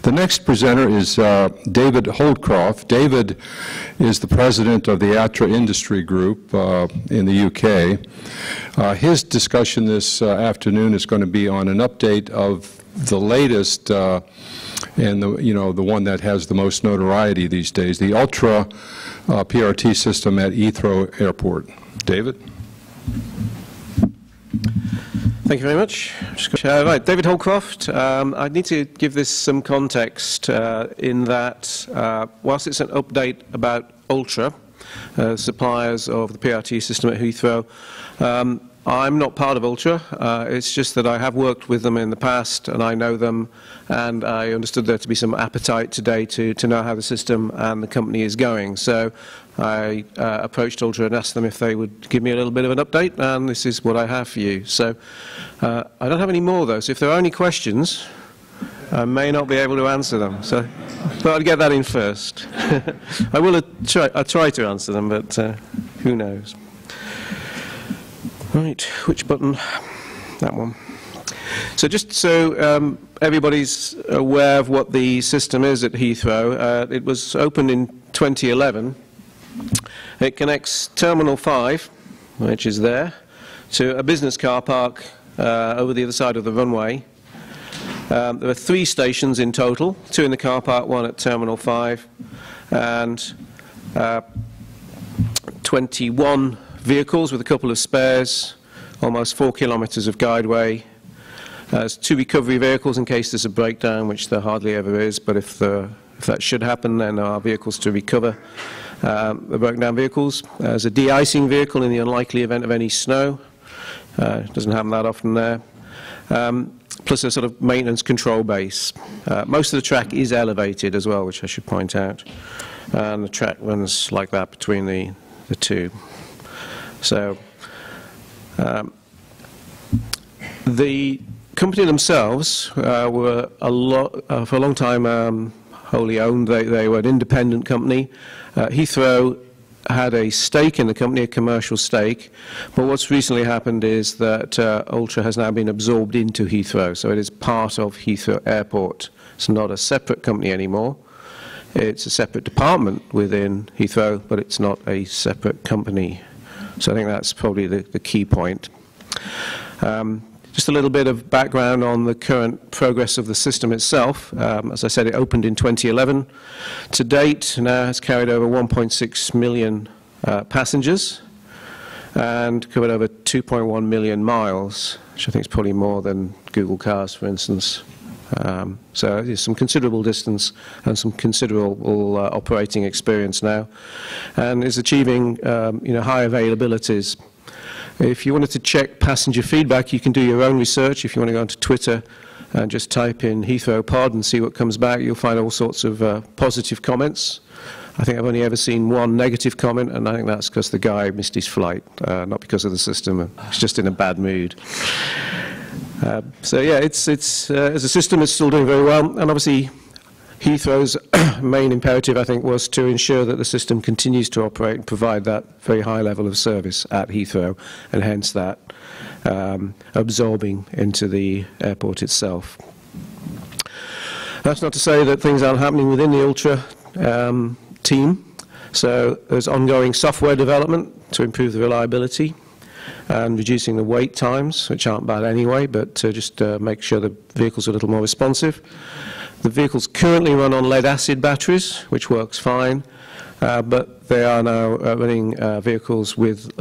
The next presenter is David Holdcroft. David is the president of the Heatrow Industry Group in the UK. His discussion this afternoon is going to be on an update of the latest and the one that has the most notoriety these days, the Ultra PRT system at Heathrow Airport. David? Thank you very much. Right, David Holdcroft. I need to give this some context in that whilst it's an update about Ultra, suppliers of the PRT system at Heathrow, I'm not part of Ultra. It's just that I have worked with them in the past and I know them, and I understood there to be some appetite today to know how the system and the company is going. So I approached Ultra and asked them if they would give me a little bit of an update, and this is what I have for you. So I don't have any more, though, so if there are any questions, I may not be able to answer them. So but I'd get that in first. I'll try to answer them, but who knows. Right, which button? That one. So just so everybody's aware of what the system is at Heathrow, it was opened in 2011. It connects Terminal 5, which is there, to a business car park over the other side of the runway. There are 3 stations in total, 2 in the car park, 1 at Terminal 5, and 21 vehicles with a couple of spares, almost 4 kilometres of guideway. There's 2 recovery vehicles in case there's a breakdown, which there hardly ever is, but if that should happen, then there are vehicles to recover the broken down vehicles. There's a de-icing vehicle in the unlikely event of any snow. It doesn't happen that often there. Plus a sort of maintenance control base. Most of the track is elevated as well, which I should point out. And the track runs like that between the 2. So the company themselves were for a long time wholly owned. They were an independent company. Heathrow had a stake in the company, a commercial stake, but what's recently happened is that Ultra has now been absorbed into Heathrow, so it is part of Heathrow Airport. It's not a separate company anymore. It's a separate department within Heathrow, but it's not a separate company. So I think that's probably the key point. Just a little bit of background on the current progress of the system itself. As I said, it opened in 2011. To date, now has carried over 1.6 million passengers and covered over 2.1 million miles, which I think is probably more than Google Cars, for instance. So there's some considerable distance and some considerable operating experience now, and is achieving high availabilities. If you wanted to check passenger feedback, you can do your own research. If you want to go onto Twitter and just type in Heathrow Pod and see what comes back, you'll find all sorts of positive comments. I think I've only ever seen 1 negative comment, and I think that's because the guy missed his flight, not because of the system. He's just in a bad mood. So yeah, it's as a system, it's still doing very well, and obviously Heathrow's main imperative, I think, was to ensure that the system continues to operate and provide that very high level of service at Heathrow, and hence that absorbing into the airport itself. That's not to say that things aren't happening within the Ultra team. So there's ongoing software development to improve the reliability and reducing the wait times, which aren't bad anyway, but to just make sure the vehicles are a little more responsive. The vehicles currently run on lead-acid batteries, which works fine, but they are now running vehicles with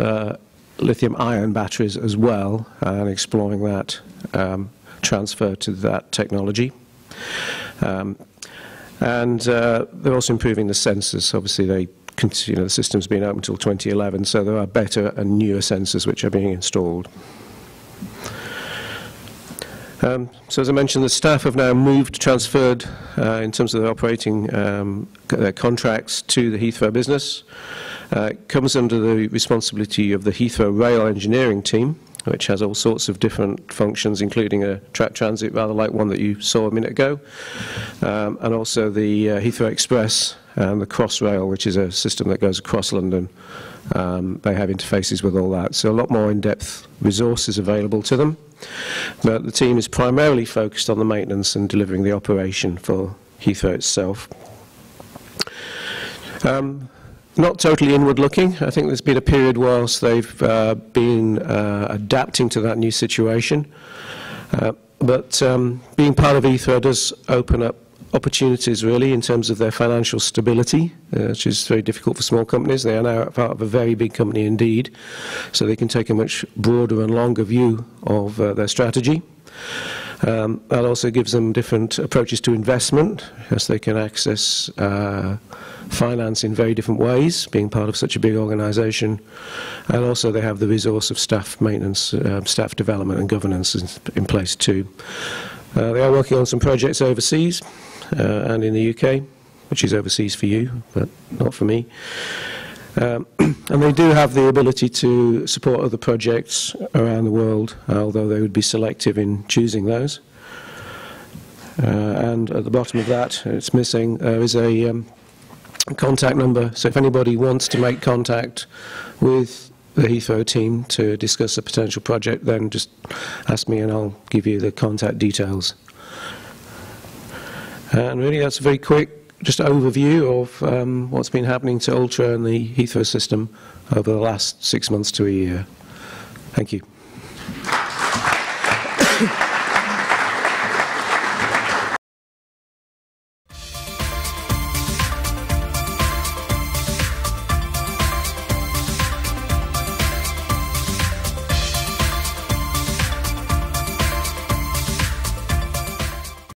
lithium-ion batteries as well, and exploring that transfer to that technology. And they're also improving the sensors. Obviously, the system's been open until 2011, so there are better and newer sensors which are being installed. So as I mentioned, the staff have now transferred in terms of their operating their contracts to the Heathrow business. It comes under the responsibility of the Heathrow Rail Engineering team, which has all sorts of different functions, including a track transit, rather like one that you saw a minute ago, and also the Heathrow Express and the Crossrail, which is a system that goes across London. They have interfaces with all that, so a lot more in-depth resources available to them. But the team is primarily focused on the maintenance and delivering the operation for Heathrow itself. Not totally inward-looking. I think there's been a period whilst they've been adapting to that new situation. But being part of Heathrow does open up opportunities, really, in terms of their financial stability, which is very difficult for small companies. They are now part of a very big company indeed, so they can take a much broader and longer view of their strategy. That also gives them different approaches to investment, as they can access finance in very different ways, being part of such a big organisation. And also they have the resource of staff maintenance, staff development and governance in place too. They are working on some projects overseas and in the UK, which is overseas for you, but not for me. And they do have the ability to support other projects around the world, although they would be selective in choosing those. And at the bottom of that, it's missing, there is a contact number. So if anybody wants to make contact with the Heathrow team to discuss a potential project, then just ask me and I'll give you the contact details. And really that's a very quick just overview of what's been happening to Ultra and the Heathrow system over the last 6 months to a year. Thank you.